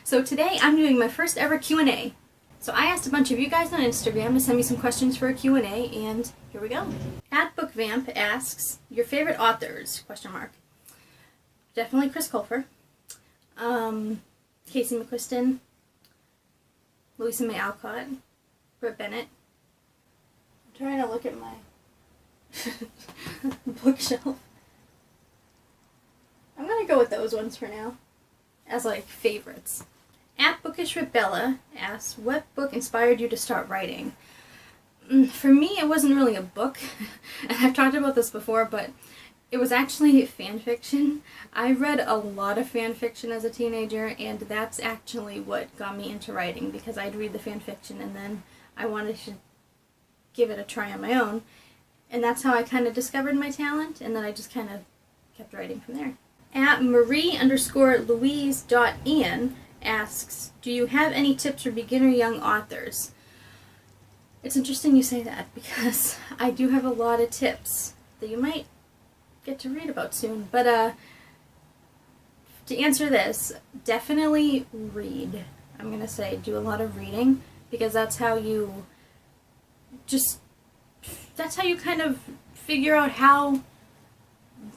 So today I'm doing my first ever Q&A. So I asked a bunch of you guys on Instagram to send me some questions for a Q&A, and here we go. @BookVamp asks, your favorite authors, question mark. Definitely Chris Colfer, Casey McQuiston, Louisa May Alcott, Britt Bennett. I'm trying to look at my bookshelf. I'm gonna go with those ones for now, as like favorites. @BookishWithBella asks, what book inspired you to start writing? For me, it wasn't really a book, and I've talked about this before, but it was actually fan fiction. I read a lot of fan fiction as a teenager, and that's actually what got me into writing, because I'd read the fan fiction and then I wanted to give it a try on my own, and that's how I kind of discovered my talent, and then I just kind of kept writing from there. @Marie_Louise.Ian asks, do you have any tips for beginner young authors? It's interesting you say that, because I do have a lot of tips that you might get to read about soon. But to answer this, definitely read. I'm going to say do a lot of reading, because that's how you kind of figure out how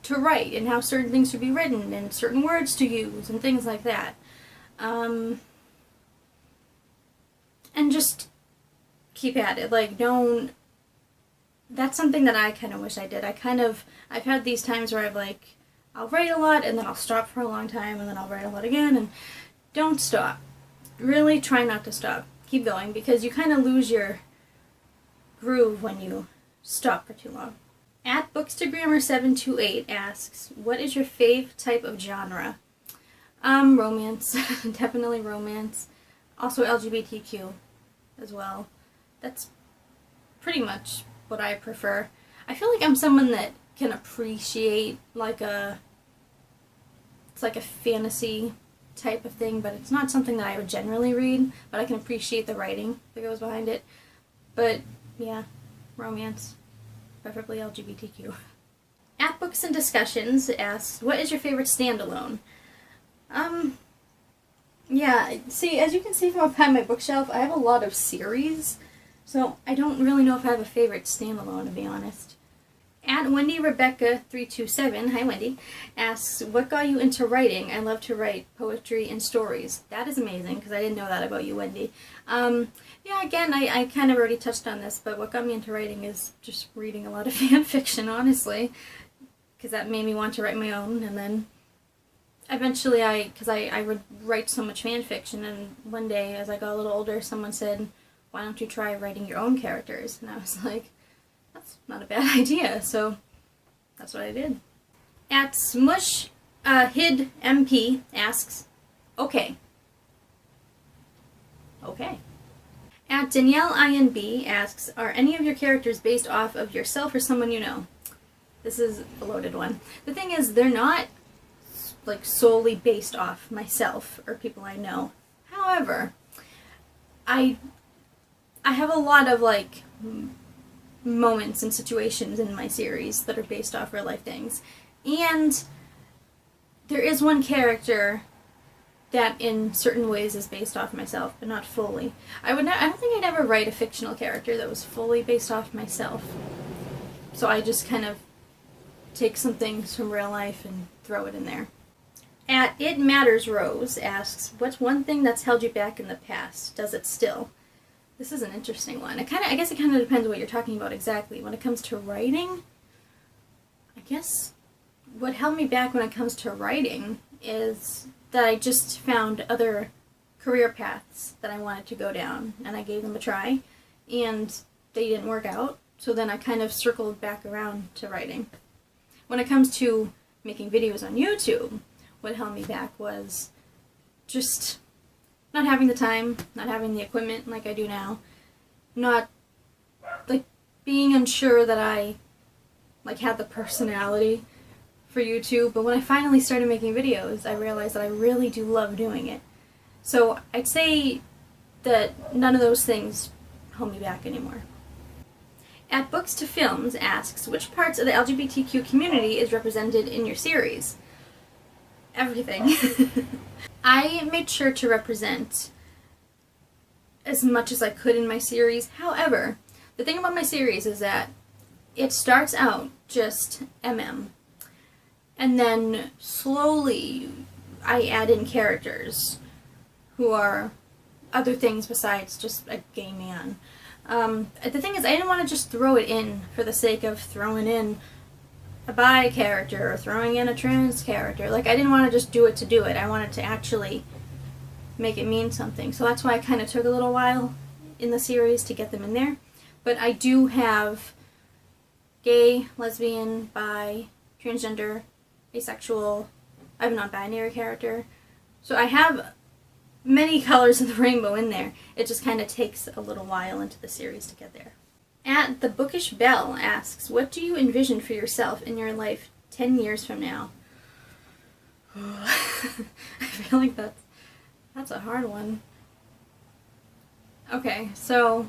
to write and how certain things should be written and certain words to use and things like that. And just keep at it. Like, don't... That's something that I kind of wish I did. I've had these times where I'll write a lot and then I'll stop for a long time and then I'll write a lot again, and don't stop. Really try not to stop. Keep going, because you kind of lose your groove when you stop for too long. @Bookstagrammer728 asks, what is your fave type of genre? Romance. Definitely romance. Also LGBTQ as well. That's pretty much what I prefer. I feel like I'm someone that can appreciate it's like a fantasy type of thing, but it's not something that I would generally read, but I can appreciate the writing that goes behind it. But yeah, romance, preferably LGBTQ. @BooksAndDiscussions asks, what is your favorite standalone? Yeah, see, as you can see from behind my bookshelf, I have a lot of series, so I don't really know if I have a favorite standalone, to be honest. @WendyRebecca327, hi Wendy, asks, what got you into writing? I love to write poetry and stories. That is amazing, because I didn't know that about you, Wendy. Yeah, again, I kind of already touched on this, but what got me into writing is just reading a lot of fan fiction, honestly, because that made me want to write my own, and then eventually because I would write so much fan fiction, and one day as I got a little older, someone said, why don't you try writing your own characters? And I was like, that's not a bad idea, so that's what I did. @SmushHidMP asks, okay. Okay. @Danielle INB asks, are any of your characters based off of yourself or someone you know? This is a loaded one. The thing is, they're not like solely based off myself or people I know. However, I have a lot of like moments and situations in my series that are based off real life things, and there is one character that in certain ways is based off myself, but not fully. I don't think I'd ever write a fictional character that was fully based off myself, so I just kind of take some things from real life and throw it in there. @ItMattersRose asks, what's one thing that's held you back in the past? Does it still? This is an interesting one. I guess it kind of depends what you're talking about exactly. When it comes to writing, I guess what held me back when it comes to writing is that I just found other career paths that I wanted to go down, and I gave them a try, and they didn't work out, so then I kind of circled back around to writing. When it comes to making videos on YouTube, what held me back was just not having the time, not having the equipment like I do now, not being unsure that I had the personality for YouTube. But when I finally started making videos, I realized that I really do love doing it. So I'd say that none of those things hold me back anymore. @Books2Films asks, which parts of the LGBTQ community is represented in your series? Everything. I made sure to represent as much as I could in my series. However, the thing about my series is that it starts out just MM, and then slowly I add in characters who are other things besides just a gay man. The thing is, I didn't want to just throw it in for the sake of throwing in a bi character or throwing in a trans character. Like, I didn't want to just do it to do it. I wanted to actually make it mean something. So that's why I kind of took a little while in the series to get them in there. But I do have gay, lesbian, bi, transgender, asexual. I have a non-binary character. So I have many colors of the rainbow in there. It just kind of takes a little while into the series to get there. At the Bookish Bell asks, what do you envision for yourself in your life 10 years from now? I feel like that's a hard one. Okay, so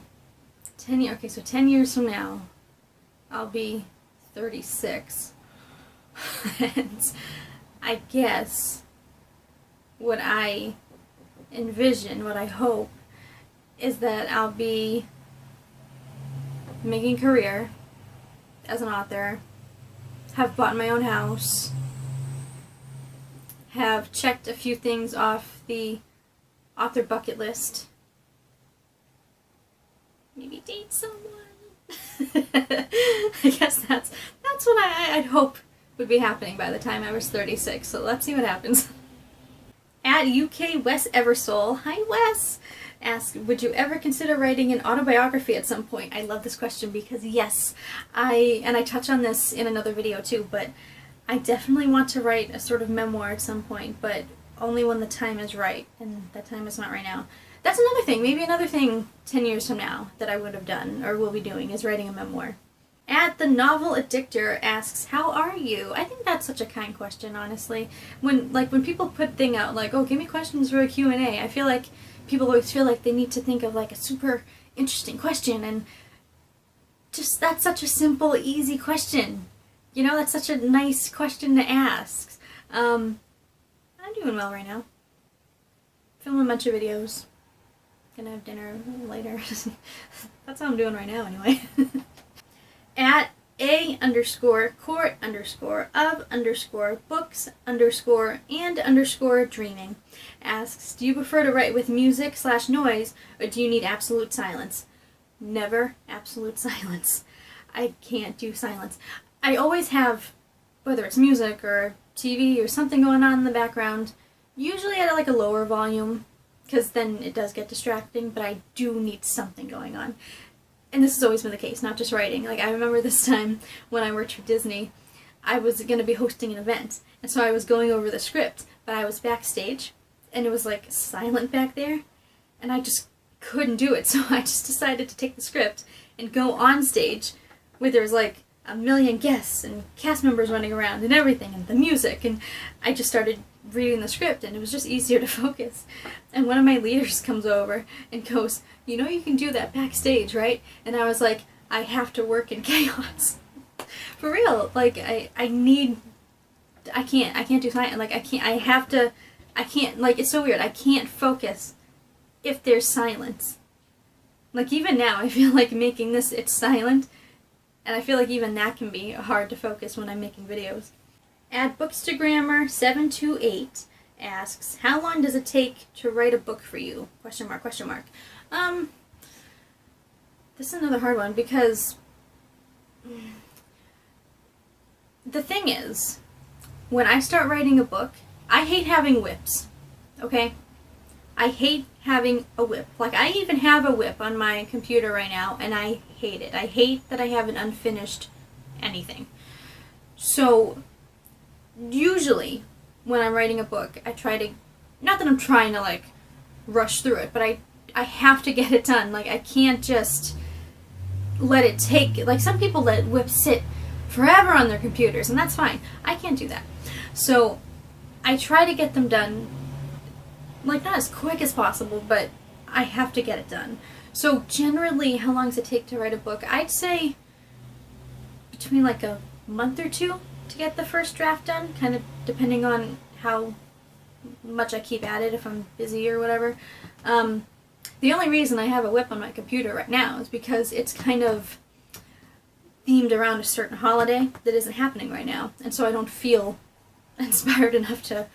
10 years from now, I'll be 36. And I guess what I envision, what I hope, is that I'll be making a career as an author, have bought my own house, have checked a few things off the author bucket list, maybe date someone. I guess that's what I'd hope would be happening by the time I was 36, so let's see what happens. At UK Wes Eversole, hi Wes, asks, would you ever consider writing an autobiography at some point? I love this question because yes, I touch on this in another video too, but I definitely want to write a sort of memoir at some point, but only when the time is right, and that time is not right now. That's another thing, maybe another thing 10 years from now that I would have done, or will be doing, is writing a memoir. At the Novel Addictor asks, how are you? I think that's such a kind question, honestly. When people put thing out like, oh, give me questions for a Q&A, I feel like people always feel like they need to think of like a super interesting question, and just that's such a simple, easy question. You know, that's such a nice question to ask. I'm doing well right now. Filming a bunch of videos. Gonna have dinner later. That's how I'm doing right now anyway. At a_court_of_books_and_dreaming asks, do you prefer to write with music/noise, or do you need absolute silence? Never absolute silence. I can't do silence. I always have, whether it's music or TV or something going on in the background, usually at like a lower volume, because then it does get distracting, but I do need something going on. And this has always been the case, not just writing. Like, I remember this time when I worked for Disney, I was going to be hosting an event, and so I was going over the script, but I was backstage, and it was like silent back there, and I just couldn't do it, so I just decided to take the script and go on stage where there's like a million guests and cast members running around and everything, and the music, and I just started reading the script, and it was just easier to focus. And one of my leaders comes over and goes, you know you can do that backstage, right? And I was like, I have to work in chaos. For real, like, I can't do science, like, I can't, like, it's so weird, I can't focus if there's silence. Like, even now, I feel like making this, it's silent, and I feel like even that can be hard to focus when I'm making videos. At Bookstagrammer728 asks, how long does it take to write a book for you? Question mark, question mark. This is another hard one, because the thing is, when I start writing a book, I hate having whips, okay? I hate having a whip. Like, I even have a whip on my computer right now, and I hate it. I hate that I have an unfinished anything. So, usually, when I'm writing a book, I try to, not that I'm trying to, like, rush through it, but I have to get it done. Like, I can't just let it take, like, some people let whips sit forever on their computers, and that's fine. I can't do that. So, I try to get them done, like, not as quick as possible, but I have to get it done. So, generally, how long does it take to write a book? I'd say between, like, a month or two to get the first draft done, kind of depending on how much I keep at it if I'm busy or whatever. The only reason I have a whip on my computer right now is because it's kind of themed around a certain holiday that isn't happening right now, and so I don't feel inspired enough to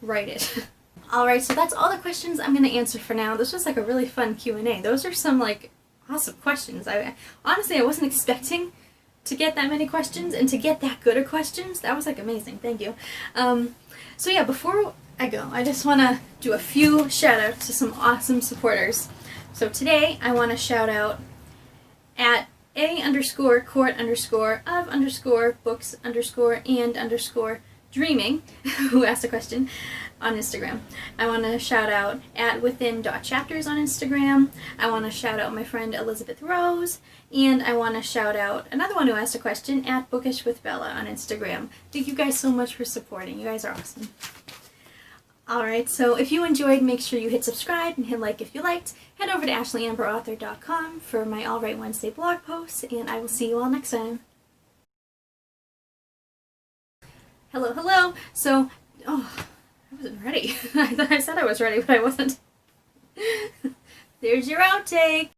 write it. Alright, so that's all the questions I'm going to answer for now. This was like a really fun Q&A. Those are some like awesome questions. Honestly, I wasn't expecting to get that many questions and to get that good of questions. That was like amazing. Thank you. So yeah, before I go, I just want to do a few shout outs to some awesome supporters. So today I want to shout out at a_court_of_books_and_dreaming, who asked a question on Instagram. I want to shout out at within.chapters on Instagram. I want to shout out my friend Elizabeth Rose, and I want to shout out another one who asked a question at bookishwithbella on Instagram. Thank you guys so much for supporting. You guys are awesome. Alright, so if you enjoyed, make sure you hit subscribe and hit like if you liked. Head over to ashleyamberauthor.com for my All Right Wednesday blog posts, and I will see you all next time. Hello, hello. So, I wasn't ready. I thought I said I was ready, but I wasn't. There's your outtake.